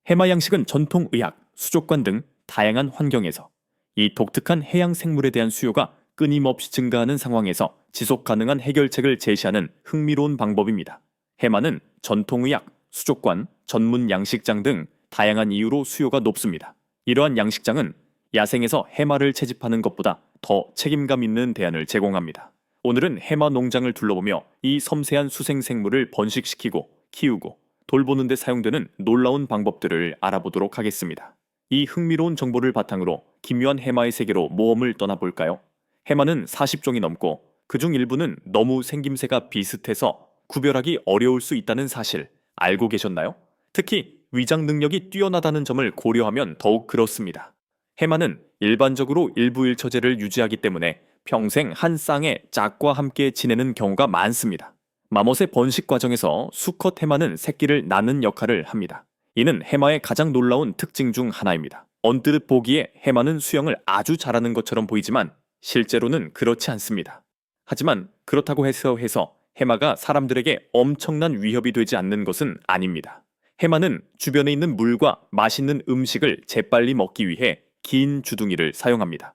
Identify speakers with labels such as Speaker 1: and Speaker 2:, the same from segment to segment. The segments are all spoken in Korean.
Speaker 1: 해마 양식은 전통 의학, 수족관 등 다양한 환경에서 이 독특한 해양 생물에 대한 수요가 끊임없이 증가하는 상황에서 지속 가능한 해결책을 제시하는 흥미로운 방법입니다. 해마는 전통의학, 수족관, 전문 양식장 등 다양한 이유로 수요가 높습니다. 이러한 양식장은 야생에서 해마를 채집하는 것보다 더 책임감 있는 대안을 제공합니다. 오늘은 해마 농장을 둘러보며 이 섬세한 수생 생물을 번식시키고 키우고 돌보는 데 사용되는 놀라운 방법들을 알아보도록 하겠습니다. 이 흥미로운 정보를 바탕으로 기묘한 해마의 세계로 모험을 떠나볼까요? 해마는 40종이 넘고 그중 일부는 너무 생김새가 비슷해서 구별하기 어려울 수 있다는 사실 알고 계셨나요? 특히 위장 능력이 뛰어나다는 점을 고려하면 더욱 그렇습니다. 해마는 일반적으로 일부일처제를 유지하기 때문에 평생 한 쌍의 짝과 함께 지내는 경우가 많습니다. 마멋의 번식 과정에서 수컷 해마는 새끼를 낳는 역할을 합니다. 이는 해마의 가장 놀라운 특징 중 하나입니다. 언뜻 보기에 해마는 수영을 아주 잘하는 것처럼 보이지만 실제로는 그렇지 않습니다. 하지만 그렇다고 해서 해마가 사람들에게 엄청난 위협이 되지 않는 것은 아닙니다. 해마는 주변에 있는 물과 맛있는 음식을 재빨리 먹기 위해 긴 주둥이를 사용합니다.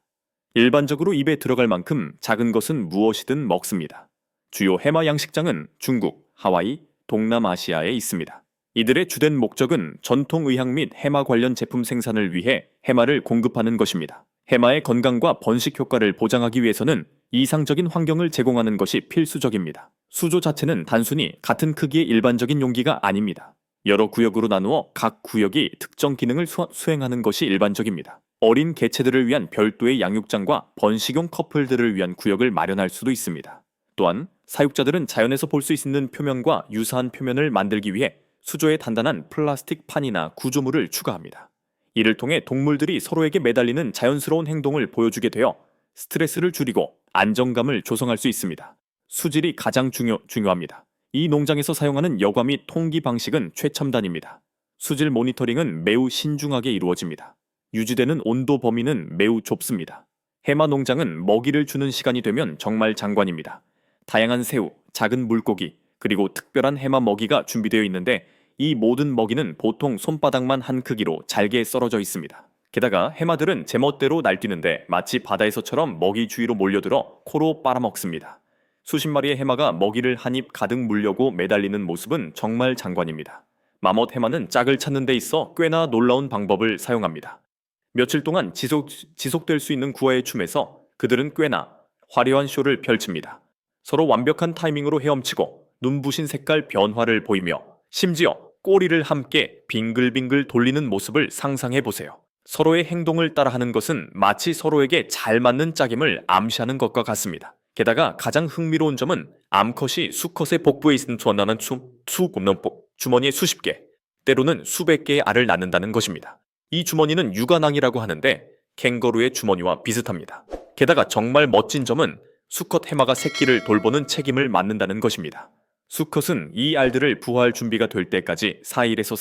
Speaker 1: 일반적으로 입에 들어갈 만큼 작은 것은 무엇이든 먹습니다. 주요 해마 양식장은 중국, 하와이, 동남아시아에 있습니다. 이들의 주된 목적은 전통의학 및 해마 관련 제품 생산을 위해 해마를 공급하는 것입니다. 해마의 건강과 번식 효과를 보장하기 위해서는 이상적인 환경을 제공하는 것이 필수적입니다. 수조 자체는 단순히 같은 크기의 일반적인 용기가 아닙니다. 여러 구역으로 나누어 각 구역이 특정 기능을 수행하는 것이 일반적입니다. 어린 개체들을 위한 별도의 양육장과 번식용 커플들을 위한 구역을 마련할 수도 있습니다. 또한 사육자들은 자연에서 볼 수 있는 표면과 유사한 표면을 만들기 위해 수조에 단단한 플라스틱 판이나 구조물을 추가합니다. 이를 통해 동물들이 서로에게 매달리는 자연스러운 행동을 보여주게 되어 스트레스를 줄이고 안정감을 조성할 수 있습니다. 수질이 가장 중요합니다. 이 농장에서 사용하는 여과 및 통기 방식은 최첨단입니다. 수질 모니터링은 매우 신중하게 이루어집니다. 유지되는 온도 범위는 매우 좁습니다. 해마 농장은 먹이를 주는 시간이 되면 정말 장관입니다. 다양한 새우, 작은 물고기, 그리고 특별한 해마 먹이가 준비되어 있는데 이 모든 먹이는 보통 손바닥만 한 크기로 잘게 썰어져 있습니다. 게다가 해마들은 제멋대로 날뛰는데 마치 바다에서처럼 먹이 주위로 몰려들어 코로 빨아먹습니다. 수십 마리의 해마가 먹이를 한 입 가득 물려고 매달리는 모습은 정말 장관입니다. 마멋 해마는 짝을 찾는 데 있어 꽤나 놀라운 방법을 사용합니다. 며칠 동안 지속될 수 있는 구화의 춤에서 그들은 꽤나 화려한 쇼를 펼칩니다. 서로 완벽한 타이밍으로 헤엄치고 눈부신 색깔 변화를 보이며 심지어 꼬리를 함께 빙글빙글 돌리는 모습을 상상해 보세요. 서로의 행동을 따라하는 것은 마치 서로에게 잘 맞는 짝임을 암시하는 것과 같습니다. 게다가 가장 흥미로운 점은 암컷이 수컷의 복부에 있는 투어나는 주머니에 수십 개, 때로는 수백 개의 알을 낳는다는 것입니다. 이 주머니는 육아낭이라고 하는데 캥거루의 주머니와 비슷합니다. 게다가 정말 멋진 점은 수컷 해마가 새끼를 돌보는 책임을 맡는다는 것입니다. 수컷은 이 알들을 부화할 준비가 될 때까지 4일에서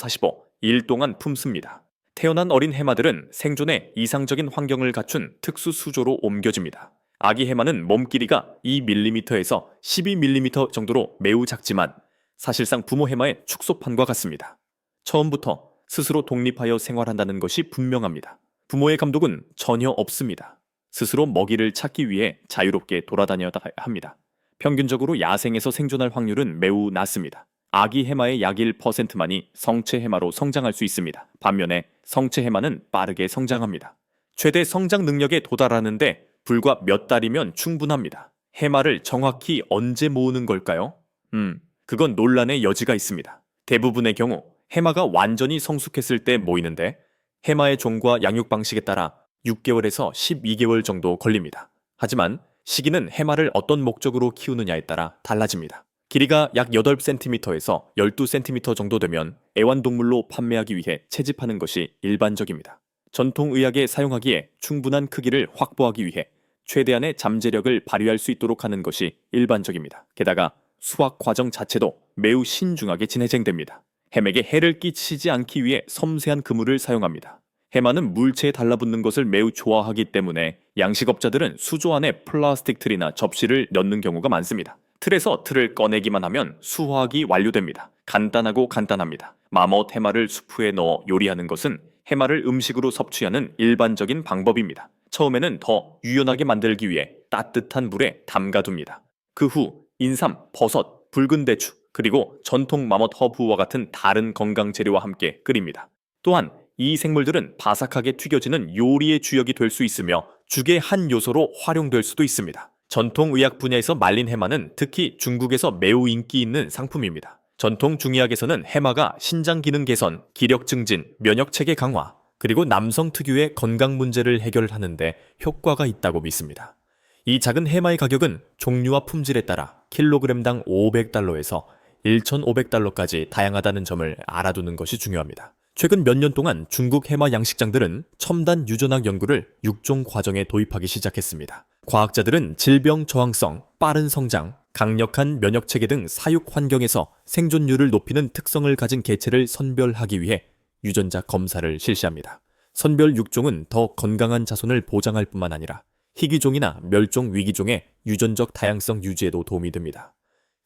Speaker 1: 45일 동안 품습니다. 태어난 어린 해마들은 생존에 이상적인 환경을 갖춘 특수 수조로 옮겨집니다. 아기 해마는 몸 길이가 2mm에서 12mm 정도로 매우 작지만 사실상 부모 해마의 축소판과 같습니다. 처음부터 스스로 독립하여 생활한다는 것이 분명합니다. 부모의 감독은 전혀 없습니다. 스스로 먹이를 찾기 위해 자유롭게 돌아다녀야 합니다. 평균적으로 야생에서 생존할 확률은 매우 낮습니다. 아기 해마의 약 1%만이 성체 해마로 성장할 수 있습니다. 반면에 성체 해마는 빠르게 성장합니다. 최대 성장 능력에 도달하는데 불과 몇 달이면 충분합니다. 해마를 정확히 언제 모으는 걸까요? 그건 논란의 여지가 있습니다. 대부분의 경우 해마가 완전히 성숙했을 때 모이는데 해마의 종과 양육 방식에 따라 6개월에서 12개월 정도 걸립니다. 하지만 시기는 해마를 어떤 목적으로 키우느냐에 따라 달라집니다. 길이가 약 8cm에서 12cm 정도 되면 애완동물로 판매하기 위해 채집하는 것이 일반적입니다. 전통의학에 사용하기에 충분한 크기를 확보하기 위해 최대한의 잠재력을 발휘할 수 있도록 하는 것이 일반적입니다. 게다가 수확 과정 자체도 매우 신중하게 진행됩니다. 해마에게 해를 끼치지 않기 위해 섬세한 그물을 사용합니다. 해마는 물체에 달라붙는 것을 매우 좋아하기 때문에 양식업자들은 수조 안에 플라스틱 틀이나 접시를 넣는 경우가 많습니다. 틀에서 틀을 꺼내기만 하면 수화학이 완료됩니다. 간단하고 간단합니다. 마멋 해마를 수프에 넣어 요리하는 것은 해마를 음식으로 섭취하는 일반적인 방법입니다. 처음에는 더 유연하게 만들기 위해 따뜻한 물에 담가둡니다. 그 후 인삼, 버섯, 붉은 대추, 그리고 전통 마멋 허브와 같은 다른 건강 재료와 함께 끓입니다. 또한 이 생물들은 바삭하게 튀겨지는 요리의 주역이 될 수 있으며 죽의 한 요소로 활용될 수도 있습니다. 전통 의학 분야에서 말린 해마는 특히 중국에서 매우 인기 있는 상품입니다. 전통 중의학에서는 해마가 신장 기능 개선, 기력 증진, 면역 체계 강화, 그리고 남성 특유의 건강 문제를 해결하는 데 효과가 있다고 믿습니다. 이 작은 해마의 가격은 종류와 품질에 따라 킬로그램당 500달러에서 1,500달러까지 다양하다는 점을 알아두는 것이 중요합니다. 최근 몇 년 동안 중국 해마 양식장들은 첨단 유전학 연구를 육종 과정에 도입하기 시작했습니다. 과학자들은 질병 저항성, 빠른 성장, 강력한 면역 체계 등 사육 환경에서 생존율을 높이는 특성을 가진 개체를 선별하기 위해 유전자 검사를 실시합니다. 선별 육종은 더 건강한 자손을 보장할 뿐만 아니라 희귀종이나 멸종 위기종의 유전적 다양성 유지에도 도움이 됩니다.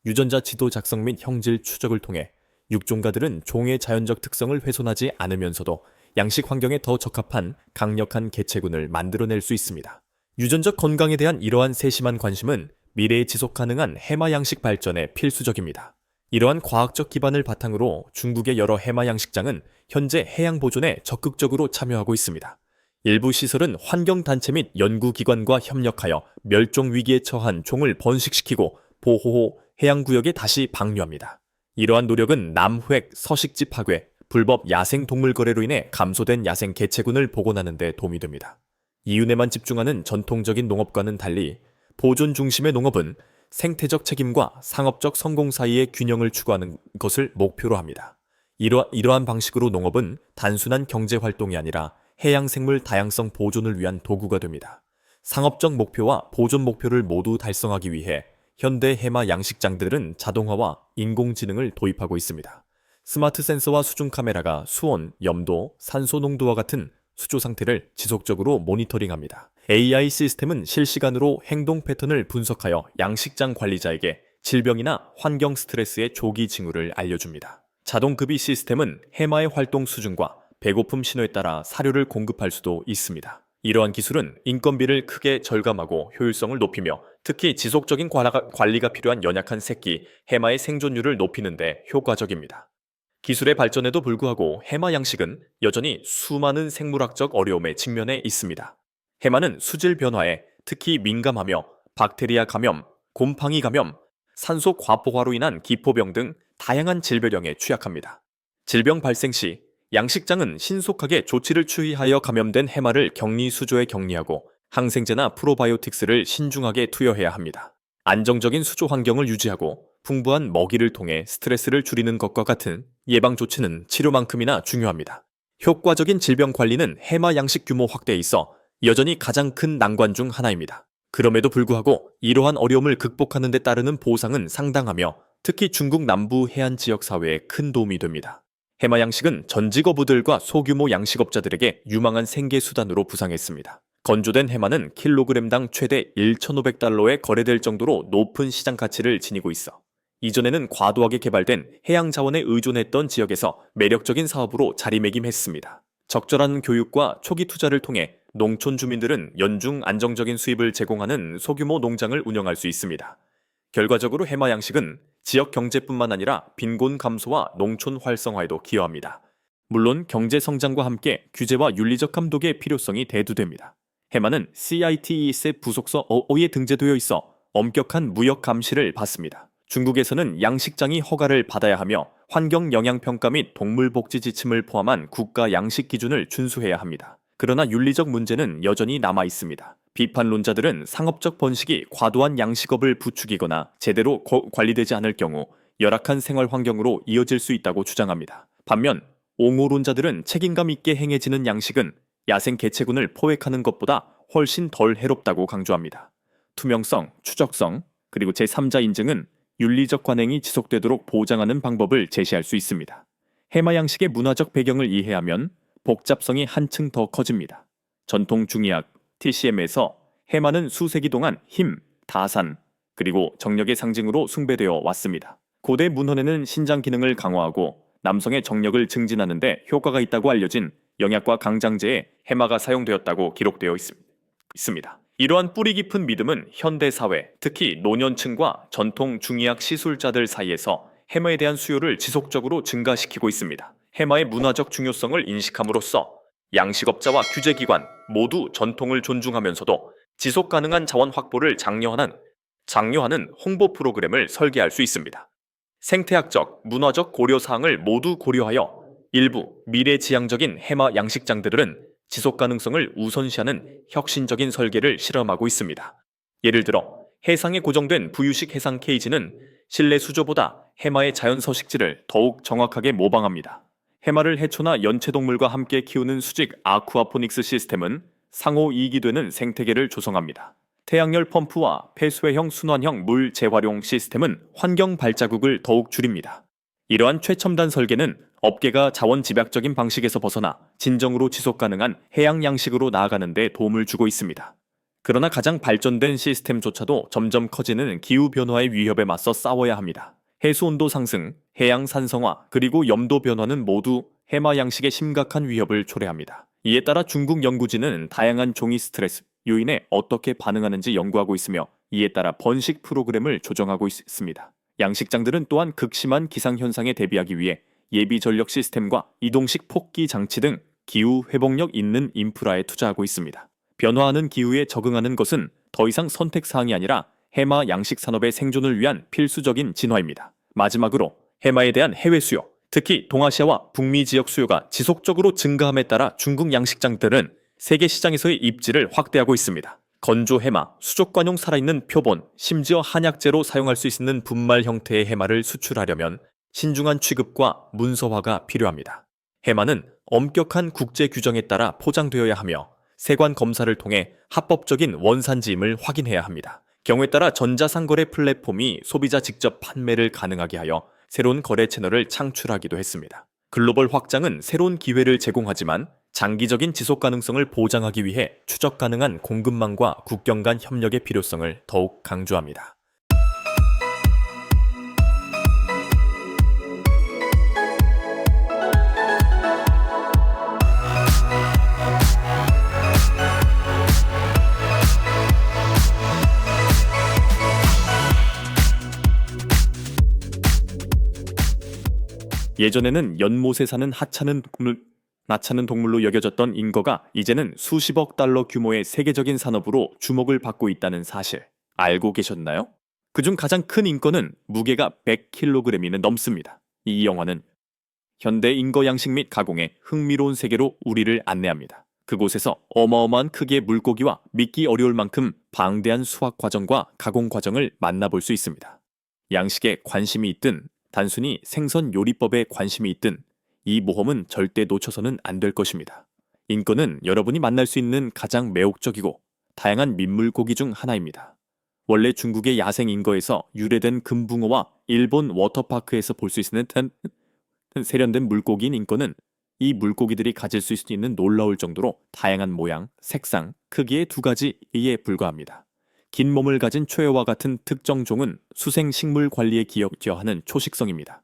Speaker 1: 유전자 지도 작성 및 형질 추적을 통해 육종가들은 종의 자연적 특성을 훼손하지 않으면서도 양식 환경에 더 적합한 강력한 개체군을 만들어낼 수 있습니다. 유전적 건강에 대한 이러한 세심한 관심은 미래의 지속 가능한 해마 양식 발전에 필수적입니다. 이러한 과학적 기반을 바탕으로 중국의 여러 해마 양식장은 현재 해양 보존에 적극적으로 참여하고 있습니다. 일부 시설은 환경단체 및 연구기관과 협력하여 멸종 위기에 처한 종을 번식시키고 보호 후 해양구역에 다시 방류합니다. 이러한 노력은 남획, 서식지 파괴, 불법 야생 동물 거래로 인해 감소된 야생 개체군을 복원하는 데 도움이 됩니다. 이윤에만 집중하는 전통적인 농업과는 달리 보존 중심의 농업은 생태적 책임과 상업적 성공 사이의 균형을 추구하는 것을 목표로 합니다. 이러한 방식으로 농업은 단순한 경제활동이 아니라 해양생물 다양성 보존을 위한 도구가 됩니다. 상업적 목표와 보존 목표를 모두 달성하기 위해 현대 해마 양식장들은 자동화와 인공지능을 도입하고 있습니다. 스마트 센서와 수중 카메라가 수온, 염도, 산소 농도와 같은 수조 상태를 지속적으로 모니터링합니다. AI 시스템은 실시간으로 행동 패턴을 분석하여 양식장 관리자에게 질병이나 환경 스트레스의 조기 징후를 알려줍니다. 자동급이 시스템은 해마의 활동 수준과 배고픔 신호에 따라 사료를 공급할 수도 있습니다. 이러한 기술은 인건비를 크게 절감하고 효율성을 높이며 특히 지속적인 관리가 필요한 연약한 새끼, 해마의 생존율을 높이는 데 효과적입니다. 기술의 발전에도 불구하고 해마 양식은 여전히 수많은 생물학적 어려움에 직면해 있습니다. 해마는 수질 변화에 특히 민감하며 박테리아 감염, 곰팡이 감염, 산소 과포화로 인한 기포병 등 다양한 질병에 취약합니다. 질병 발생 시 양식장은 신속하게 조치를 취하여 감염된 해마를 격리 수조에 격리하고 항생제나 프로바이오틱스를 신중하게 투여해야 합니다. 안정적인 수조 환경을 유지하고 풍부한 먹이를 통해 스트레스를 줄이는 것과 같은 예방 조치는 치료만큼이나 중요합니다. 효과적인 질병 관리는 해마 양식 규모 확대에 있어 여전히 가장 큰 난관 중 하나입니다. 그럼에도 불구하고 이러한 어려움을 극복하는 데 따르는 보상은 상당하며 특히 중국 남부 해안 지역 사회에 큰 도움이 됩니다. 해마 양식은 전직 어부들과 소규모 양식업자들에게 유망한 생계 수단으로 부상했습니다. 건조된 해마는 킬로그램당 최대 1,500달러에 거래될 정도로 높은 시장 가치를 지니고 있어 이전에는 과도하게 개발된 해양 자원에 의존했던 지역에서 매력적인 사업으로 자리매김했습니다. 적절한 교육과 초기 투자를 통해 농촌 주민들은 연중 안정적인 수입을 제공하는 소규모 농장을 운영할 수 있습니다. 결과적으로 해마 양식은 지역 경제뿐만 아니라 빈곤 감소와 농촌 활성화에도 기여합니다. 물론 경제 성장과 함께 규제와 윤리적 감독의 필요성이 대두됩니다. 해마는 CITES 부속서 어에 등재되어 있어 엄격한 무역 감시를 받습니다. 중국에서는 양식장이 허가를 받아야 하며 환경 영향 평가 및 동물 복지 지침을 포함한 국가 양식 기준을 준수해야 합니다. 그러나 윤리적 문제는 여전히 남아 있습니다. 비판론자들은 상업적 번식이 과도한 양식업을 부추기거나 제대로 관리되지 않을 경우 열악한 생활 환경으로 이어질 수 있다고 주장합니다. 반면 옹호론자들은 책임감 있게 행해지는 양식은 야생 개체군을 포획하는 것보다 훨씬 덜 해롭다고 강조합니다. 투명성, 추적성, 그리고 제3자 인증은 윤리적 관행이 지속되도록 보장하는 방법을 제시할 수 있습니다. 해마 양식의 문화적 배경을 이해하면 복잡성이 한층 더 커집니다. 전통 중의학 TCM에서 해마는 수세기 동안 힘, 다산, 그리고 정력의 상징으로 숭배되어 왔습니다. 고대 문헌에는 신장 기능을 강화하고 남성의 정력을 증진하는 데 효과가 있다고 알려진 영약과 강장제에 해마가 사용되었다고 기록되어 있습니다. 이러한 뿌리 깊은 믿음은 현대 사회, 특히 노년층과 전통 중의학 시술자들 사이에서 해마에 대한 수요를 지속적으로 증가시키고 있습니다. 해마의 문화적 중요성을 인식함으로써 양식업자와 규제기관 모두 전통을 존중하면서도 지속 가능한 자원 확보를 장려하는 홍보 프로그램을 설계할 수 있습니다. 생태학적, 문화적 고려사항을 모두 고려하여 일부 미래지향적인 해마 양식장들은 지속 가능성을 우선시하는 혁신적인 설계를 실험하고 있습니다. 예를 들어 해상에 고정된 부유식 해상 케이지는 실내 수조보다 해마의 자연 서식지를 더욱 정확하게 모방합니다. 해마를 해초나 연체동물과 함께 키우는 수직 아쿠아포닉스 시스템은 상호 이익이 되는 생태계를 조성합니다. 태양열 펌프와 폐수해형 순환형 물 재활용 시스템은 환경 발자국을 더욱 줄입니다. 이러한 최첨단 설계는 업계가 자원 집약적인 방식에서 벗어나 진정으로 지속 가능한 해양 양식으로 나아가는 데 도움을 주고 있습니다. 그러나 가장 발전된 시스템조차도 점점 커지는 기후변화의 위협에 맞서 싸워야 합니다. 해수온도 상승, 해양 산성화, 그리고 염도 변화는 모두 해마 양식의 심각한 위협을 초래합니다. 이에 따라 중국 연구진은 다양한 종이 스트레스 요인에 어떻게 반응하는지 연구하고 있으며 이에 따라 번식 프로그램을 조정하고 있습니다. 양식장들은 또한 극심한 기상현상에 대비하기 위해 예비 전력 시스템과 이동식 폭기 장치 등 기후 회복력 있는 인프라에 투자하고 있습니다. 변화하는 기후에 적응하는 것은 더 이상 선택사항이 아니라 해마 양식 산업의 생존을 위한 필수적인 진화입니다. 마지막으로 해마에 대한 해외 수요, 특히 동아시아와 북미 지역 수요가 지속적으로 증가함에 따라 중국 양식장들은 세계 시장에서의 입지를 확대하고 있습니다. 건조 해마, 수족관용 살아있는 표본, 심지어 한약재로 사용할 수 있는 분말 형태의 해마를 수출하려면 신중한 취급과 문서화가 필요합니다. 해마는 엄격한 국제 규정에 따라 포장되어야 하며 세관 검사를 통해 합법적인 원산지임을 확인해야 합니다. 경우에 따라 전자상거래 플랫폼이 소비자 직접 판매를 가능하게 하여 새로운 거래 채널을 창출하기도 했습니다. 글로벌 확장은 새로운 기회를 제공하지만 장기적인 지속 가능성을 보장하기 위해 추적 가능한 공급망과 국경 간 협력의 필요성을 더욱 강조합니다. 예전에는 연못에 사는 나차는 동물로 여겨졌던 잉거가 이제는 수십억 달러 규모의 세계적인 산업으로 주목을 받고 있다는 사실 알고 계셨나요? 그중 가장 큰 잉거는 무게가 100kg이 넘습니다. 이 영화는 현대 잉거 양식 및 가공의 흥미로운 세계로 우리를 안내합니다. 그곳에서 어마어마한 크기의 물고기와 믿기 어려울 만큼 방대한 수확 과정과 가공 과정을 만나볼 수 있습니다. 양식에 관심이 있든 단순히 생선 요리법에 관심이 있든 이 모험은 절대 놓쳐서는 안 될 것입니다. 잉거는 여러분이 만날 수 있는 가장 매혹적이고 다양한 민물고기 중 하나입니다. 원래 중국의 야생 잉거에서 유래된 금붕어와 일본 워터파크에서 볼 수 있는 세련된 물고기인 잉거는 이 물고기들이 가질 수 있는 놀라울 정도로 다양한 모양, 색상, 크기의 두 가지에 불과합니다. 긴 몸을 가진 초해와 같은 특정 종은 수생 식물 관리에 기여하는 초식성입니다.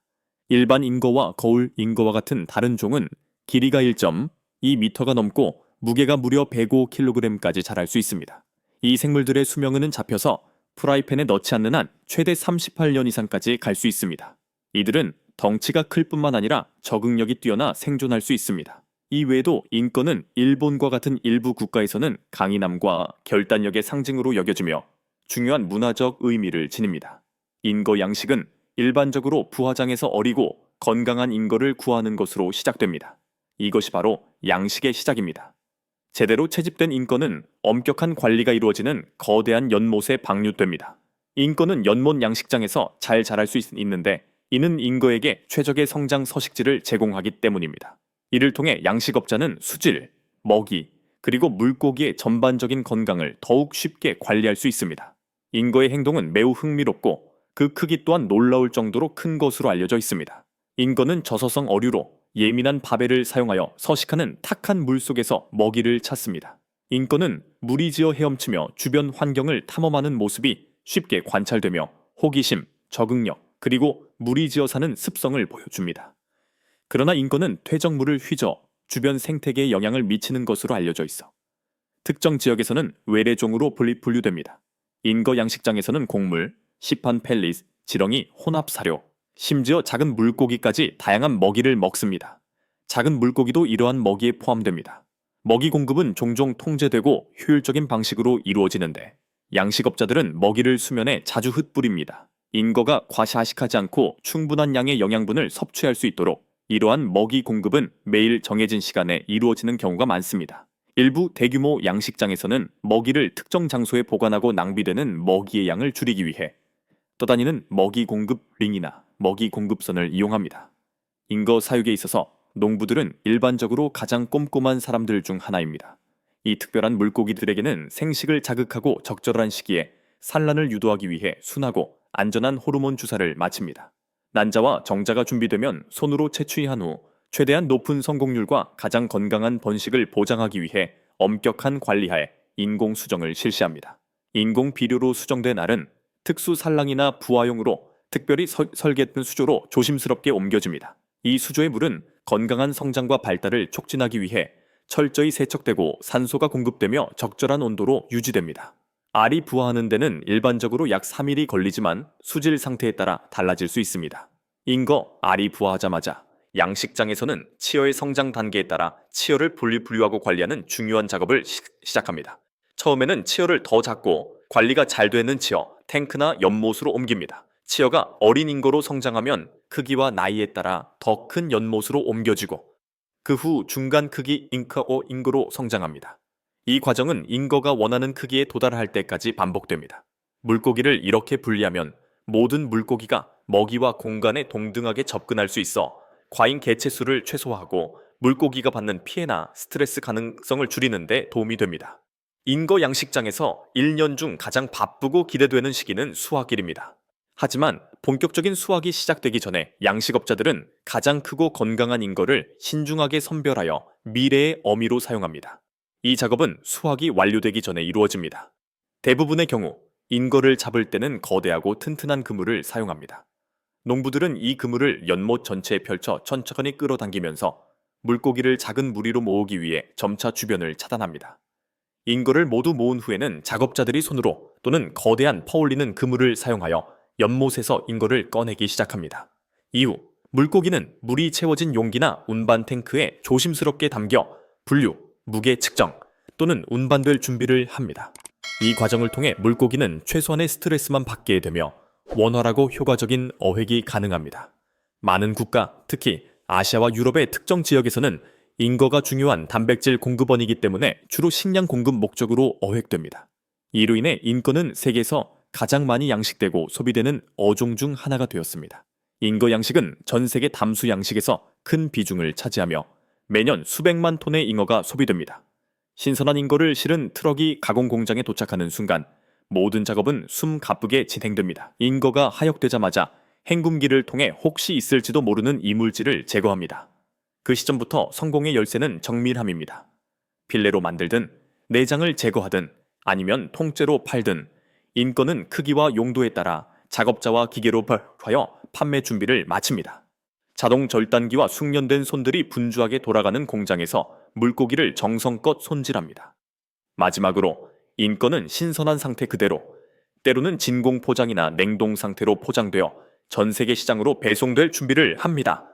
Speaker 1: 일반 잉거와 거울 잉거와 같은 다른 종은 길이가 1.2m가 넘고 무게가 무려 105kg까지 자랄 수 있습니다. 이 생물들의 수명은 잡혀서 프라이팬에 넣지 않는 한 최대 38년 이상까지 갈 수 있습니다. 이들은 덩치가 클 뿐만 아니라 적응력이 뛰어나 생존할 수 있습니다. 이 외에도 잉거는 일본과 같은 일부 국가에서는 강인함과 결단력의 상징으로 여겨지며 중요한 문화적 의미를 지닙니다. 잉거 양식은 일반적으로 부화장에서 어리고 건강한 잉거를 구하는 것으로 시작됩니다. 이것이 바로 양식의 시작입니다. 제대로 채집된 잉거는 엄격한 관리가 이루어지는 거대한 연못에 방류됩니다. 잉거는 연못 양식장에서 잘 자랄 수 있는데 이는 잉거에게 최적의 성장 서식지를 제공하기 때문입니다. 이를 통해 양식업자는 수질, 먹이, 그리고 물고기의 전반적인 건강을 더욱 쉽게 관리할 수 있습니다. 잉거의 행동은 매우 흥미롭고 그 크기 또한 놀라울 정도로 큰 것으로 알려져 있습니다. 잉거는 저서성 어류로 예민한 바벨을 사용하여 서식하는 탁한 물 속에서 먹이를 찾습니다. 잉거는 무리지어 헤엄치며 주변 환경을 탐험하는 모습이 쉽게 관찰되며 호기심, 적응력, 그리고 무리지어 사는 습성을 보여줍니다. 그러나 인거는 퇴적물을 휘저 주변 생태계에 영향을 미치는 것으로 알려져 있어 특정 지역에서는 외래종으로 분류됩니다. 인거 양식장에서는 곡물, 시판 펠릿, 지렁이, 혼합 사료, 심지어 작은 물고기까지 다양한 먹이를 먹습니다. 작은 물고기도 이러한 먹이에 포함됩니다. 먹이 공급은 종종 통제되고 효율적인 방식으로 이루어지는데 양식업자들은 먹이를 수면에 자주 흩뿌립니다. 인거가 과시하식하지 않고 충분한 양의 영양분을 섭취할 수 있도록 이러한 먹이 공급은 매일 정해진 시간에 이루어지는 경우가 많습니다. 일부 대규모 양식장에서는 먹이를 특정 장소에 보관하고 낭비되는 먹이의 양을 줄이기 위해 떠다니는 먹이 공급 링이나 먹이 공급선을 이용합니다. 인거 사육에 있어서 농부들은 일반적으로 가장 꼼꼼한 사람들 중 하나입니다. 이 특별한 물고기들에게는 생식을 자극하고 적절한 시기에 산란을 유도하기 위해 순하고 안전한 호르몬 주사를 마칩니다. 난자와 정자가 준비되면 손으로 채취한 후 최대한 높은 성공률과 가장 건강한 번식을 보장하기 위해 엄격한 관리하에 인공 수정을 실시합니다. 인공 비료로 수정된 알은 특수 산랑이나 부화용으로 특별히 설계된 수조로 조심스럽게 옮겨집니다. 이 수조의 물은 건강한 성장과 발달을 촉진하기 위해 철저히 세척되고 산소가 공급되며 적절한 온도로 유지됩니다. 알이 부화하는 데는 일반적으로 약 3일이 걸리지만 수질 상태에 따라 달라질 수 있습니다. 인거 알이 부화하자마자 양식장에서는 치어의 성장 단계에 따라 치어를 분류하고 관리하는 중요한 작업을 시작합니다. 처음에는 치어를 더 작고 관리가 잘 되는 치어, 탱크나 연못으로 옮깁니다. 치어가 어린 인거로 성장하면 크기와 나이에 따라 더 큰 연못으로 옮겨지고 그 후 중간 크기 인거로 성장합니다. 이 과정은 인거가 원하는 크기에 도달할 때까지 반복됩니다. 물고기를 이렇게 분리하면 모든 물고기가 먹이와 공간에 동등하게 접근할 수 있어 과잉 개체 수를 최소화하고 물고기가 받는 피해나 스트레스 가능성을 줄이는 데 도움이 됩니다. 인거 양식장에서 1년 중 가장 바쁘고 기대되는 시기는 수확일입니다. 하지만 본격적인 수확이 시작되기 전에 양식업자들은 가장 크고 건강한 인거를 신중하게 선별하여 미래의 어미로 사용합니다. 이 작업은 수확이 완료되기 전에 이루어집니다. 대부분의 경우 인거를 잡을 때는 거대하고 튼튼한 그물을 사용합니다. 농부들은 이 그물을 연못 전체에 펼쳐 천천히 끌어당기면서 물고기를 작은 무리로 모으기 위해 점차 주변을 차단합니다. 인거를 모두 모은 후에는 작업자들이 손으로 또는 거대한 퍼올리는 그물을 사용하여 연못에서 인거를 꺼내기 시작합니다. 이후 물고기는 물이 채워진 용기나 운반 탱크에 조심스럽게 담겨 분류, 무게 측정 또는 운반될 준비를 합니다. 이 과정을 통해 물고기는 최소한의 스트레스만 받게 되며 원활하고 효과적인 어획이 가능합니다. 많은 국가, 특히 아시아와 유럽의 특정 지역에서는 인거가 중요한 단백질 공급원이기 때문에 주로 식량 공급 목적으로 어획됩니다. 이로 인해 인거는 세계에서 가장 많이 양식되고 소비되는 어종 중 하나가 되었습니다. 인거 양식은 전 세계 담수 양식에서 큰 비중을 차지하며 매년 수백만 톤의 잉어가 소비됩니다. 신선한 잉어를 실은 트럭이 가공 공장에 도착하는 순간 모든 작업은 숨 가쁘게 진행됩니다. 잉어가 하역되자마자 헹굼기를 통해 혹시 있을지도 모르는 이물질을 제거합니다. 그 시점부터 성공의 열쇠는 정밀함입니다. 필레로 만들든 내장을 제거하든 아니면 통째로 팔든 인건은 크기와 용도에 따라 작업자와 기계로 하여 판매 준비를 마칩니다. 자동 절단기와 숙련된 손들이 분주하게 돌아가는 공장에서 물고기를 정성껏 손질합니다. 마지막으로 인건은 신선한 상태 그대로, 때로는 진공 포장이나 냉동 상태로 포장되어 전 세계 시장으로 배송될 준비를 합니다.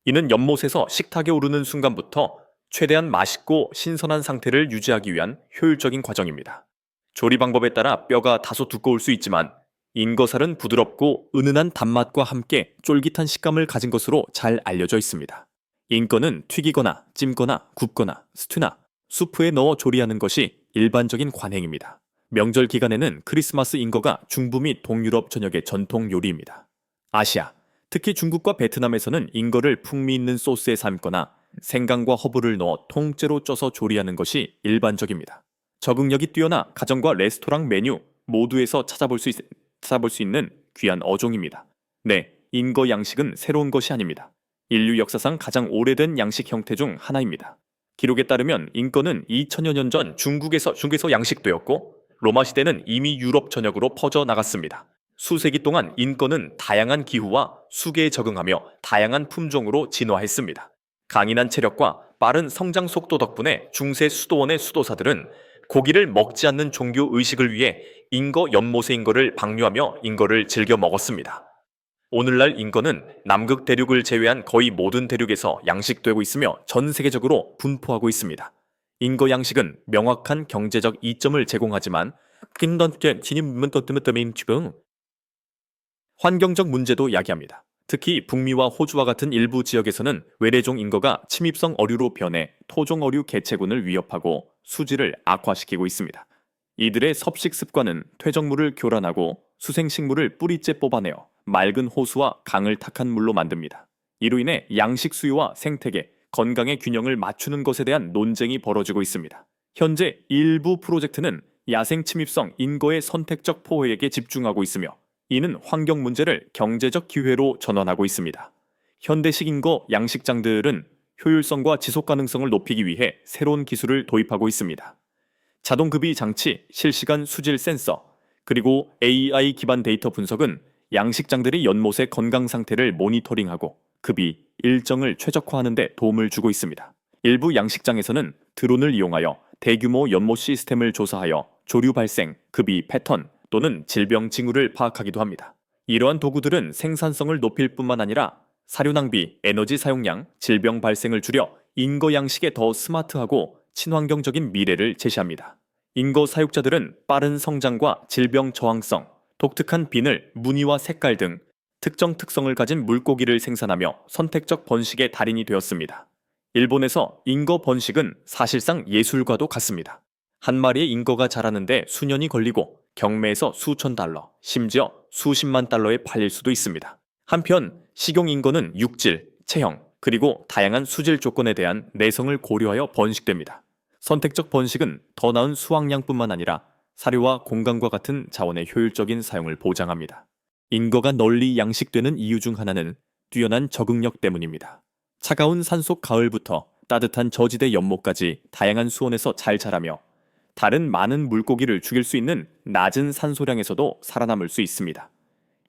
Speaker 1: 이는 연못에서 식탁에 오르는 순간부터 최대한 맛있고 신선한 상태를 유지하기 위한 효율적인 과정입니다. 조리 방법에 따라 뼈가 다소 두꺼울 수 있지만 인거살은 부드럽고 은은한 단맛과 함께 쫄깃한 식감을 가진 것으로 잘 알려져 있습니다. 인거는 튀기거나 찜거나 굽거나 스튜나 수프에 넣어 조리하는 것이 일반적인 관행입니다. 명절 기간에는 크리스마스 인거가 중부 및 동유럽 전역의 전통 요리입니다. 아시아, 특히 중국과 베트남에서는 인거를 풍미 있는 소스에 삶거나 생강과 허브를 넣어 통째로 쪄서 조리하는 것이 일반적입니다. 적응력이 뛰어나 가정과 레스토랑 메뉴 모두에서 찾아볼 수 있는 귀한 어종입니다. 네, 인거 양식은 새로운 것이 아닙니다. 인류 역사상 가장 오래된 양식 형태 중 하나입니다. 기록에 따르면 인거는 2000여 년 전 중국에서 양식되었고 로마 시대는 이미 유럽 전역으로 퍼져 나갔습니다. 수세기 동안 인건은 다양한 기후와 수계에 적응하며 다양한 품종으로 진화했습니다. 강인한 체력과 빠른 성장 속도 덕분에 중세 수도원의 수도사들은 고기를 먹지 않는 종교 의식을 위해 인거 연못의 인거를 방류하며 인거를 즐겨 먹었습니다. 오늘날 인거는 남극 대륙을 제외한 거의 모든 대륙에서 양식되고 있으며 전 세계적으로 분포하고 있습니다. 인거 양식은 명확한 경제적 이점을 제공하지만 환경적 문제도 야기합니다. 특히 북미와 호주와 같은 일부 지역에서는 외래종 인거가 침입성 어류로 변해 토종 어류 개체군을 위협하고 수질을 악화시키고 있습니다. 이들의 섭식 습관은 퇴적물을 교란하고 수생식물을 뿌리째 뽑아내어 맑은 호수와 강을 탁한 물로 만듭니다. 이로 인해 양식 수요와 생태계, 건강의 균형을 맞추는 것에 대한 논쟁이 벌어지고 있습니다. 현재 일부 프로젝트는 야생 침입성 인거의 선택적 포획에 집중하고 있으며 이는 환경 문제를 경제적 기회로 전환하고 있습니다. 현대식 인거 양식장들은 효율성과 지속 가능성을 높이기 위해 새로운 기술을 도입하고 있습니다. 자동급이 장치, 실시간 수질 센서, 그리고 AI 기반 데이터 분석은 양식장들이 연못의 건강 상태를 모니터링하고 급이 일정을 최적화하는 데 도움을 주고 있습니다. 일부 양식장에서는 드론을 이용하여 대규모 연못 시스템을 조사하여 조류 발생, 급이 패턴 또는 질병 징후를 파악하기도 합니다. 이러한 도구들은 생산성을 높일 뿐만 아니라 사료 낭비, 에너지 사용량, 질병 발생을 줄여 인거 양식에 더 스마트하고 친환경적인 미래를 제시합니다. 인거 사육자들은 빠른 성장과 질병 저항성, 독특한 비늘, 무늬와 색깔 등 특정 특성을 가진 물고기를 생산하며 선택적 번식의 달인이 되었습니다. 일본에서 인거 번식은 사실상 예술과도 같습니다. 한 마리의 인거가 자라는데 수년이 걸리고 경매에서 수천 달러, 심지어 수십만 달러에 팔릴 수도 있습니다. 한편 식용 인거는 육질, 체형, 그리고 다양한 수질 조건에 대한 내성을 고려하여 번식됩니다. 선택적 번식은 더 나은 수확량뿐만 아니라 사료와 공간과 같은 자원의 효율적인 사용을 보장합니다. 인거가 널리 양식되는 이유 중 하나는 뛰어난 적응력 때문입니다. 차가운 산속 가을부터 따뜻한 저지대 연못까지 다양한 수온에서 잘 자라며 다른 많은 물고기를 죽일 수 있는 낮은 산소량에서도 살아남을 수 있습니다.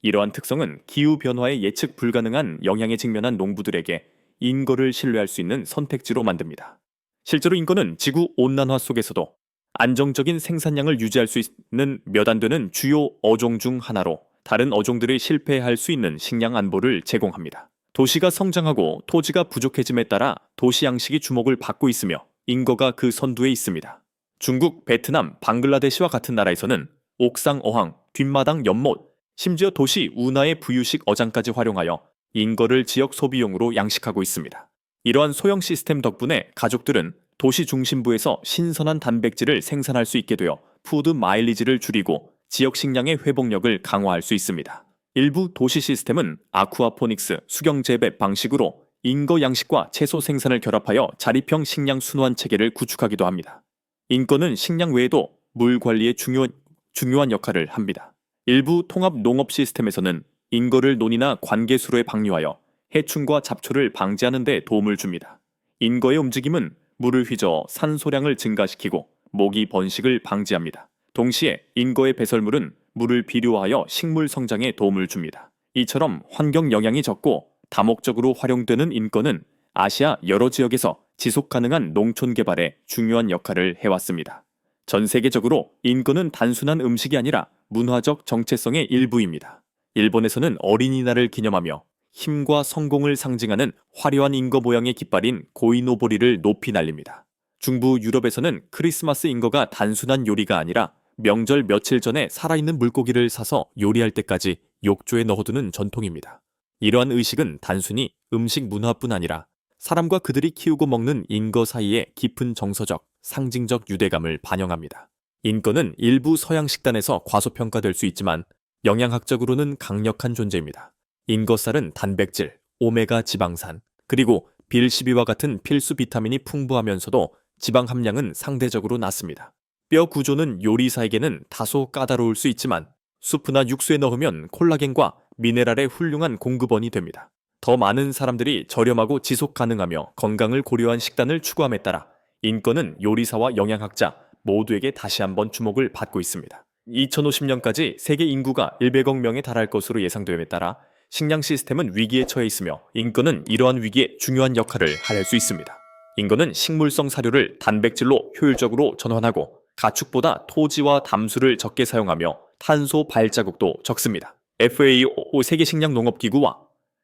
Speaker 1: 이러한 특성은 기후변화에 예측 불가능한 영향에 직면한 농부들에게 인거를 신뢰할 수 있는 선택지로 만듭니다. 실제로 인거는 지구온난화 속에서도 안정적인 생산량을 유지할 수 있는 몇 안 되는 주요 어종 중 하나로 다른 어종들이 실패할 수 있는 식량 안보를 제공합니다. 도시가 성장하고 토지가 부족해짐에 따라 도시 양식이 주목을 받고 있으며 인거가 그 선두에 있습니다. 중국, 베트남, 방글라데시와 같은 나라에서는 옥상 어항, 뒷마당 연못, 심지어 도시 운하의 부유식 어장까지 활용하여 인거를 지역 소비용으로 양식하고 있습니다. 이러한 소형 시스템 덕분에 가족들은 도시 중심부에서 신선한 단백질을 생산할 수 있게 되어 푸드 마일리지를 줄이고 지역 식량의 회복력을 강화할 수 있습니다. 일부 도시 시스템은 아쿠아포닉스, 수경 재배 방식으로 인거 양식과 채소 생산을 결합하여 자립형 식량 순환 체계를 구축하기도 합니다. 인거는 식량 외에도 물 관리에 중요한 역할을 합니다. 일부 통합 농업 시스템에서는 인거를 논이나 관계수로에 방류하여 해충과 잡초를 방지하는 데 도움을 줍니다. 인거의 움직임은 물을 휘저어 산소량을 증가시키고 모기 번식을 방지합니다. 동시에 인거의 배설물은 물을 비료하여 식물 성장에 도움을 줍니다. 이처럼 환경 영향이 적고 다목적으로 활용되는 인거는 아시아 여러 지역에서 지속 가능한 농촌 개발에 중요한 역할을 해왔습니다. 전 세계적으로 인거는 단순한 음식이 아니라 문화적 정체성의 일부입니다. 일본에서는 어린이날을 기념하며 힘과 성공을 상징하는 화려한 인거 모양의 깃발인 고이노보리를 높이 날립니다. 중부 유럽에서는 크리스마스 인거가 단순한 요리가 아니라 명절 며칠 전에 살아있는 물고기를 사서 요리할 때까지 욕조에 넣어두는 전통입니다. 이러한 의식은 단순히 음식 문화뿐 아니라 사람과 그들이 키우고 먹는 인거 사이의 깊은 정서적, 상징적 유대감을 반영합니다. 인거는 일부 서양 식단에서 과소평가될 수 있지만 영양학적으로는 강력한 존재입니다. 인거살은 단백질, 오메가 지방산, 그리고 빌12와 같은 필수 비타민이 풍부하면서도 지방 함량은 상대적으로 낮습니다. 뼈 구조는 요리사에게는 다소 까다로울 수 있지만 수프나 육수에 넣으면 콜라겐과 미네랄의 훌륭한 공급원이 됩니다. 더 많은 사람들이 저렴하고 지속 가능하며 건강을 고려한 식단을 추구함에 따라 인거는 요리사와 영양학자, 모두에게 다시 한번 주목을 받고 있습니다. 2050년까지 세계 인구가 100억 명에 달할 것으로 예상됨에 따라 식량 시스템은 위기에 처해 있으며 인권은 이러한 위기에 중요한 역할을 할 수 있습니다. 인권은 식물성 사료를 단백질로 효율적으로 전환하고 가축보다 토지와 담수를 적게 사용하며 탄소 발자국도 적습니다. FAO 세계식량농업기구와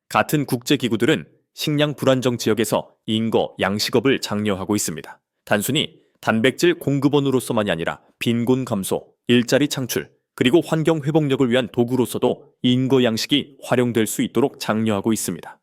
Speaker 1: 같은 국제기구들은 식량 불안정 지역에서 인거, 양식업을 장려하고 있습니다. 단순히 단백질 공급원으로서만이 아니라 빈곤 감소, 일자리 창출, 그리고 환경 회복력을 위한 도구로서도 인거 양식이 활용될 수 있도록 장려하고 있습니다.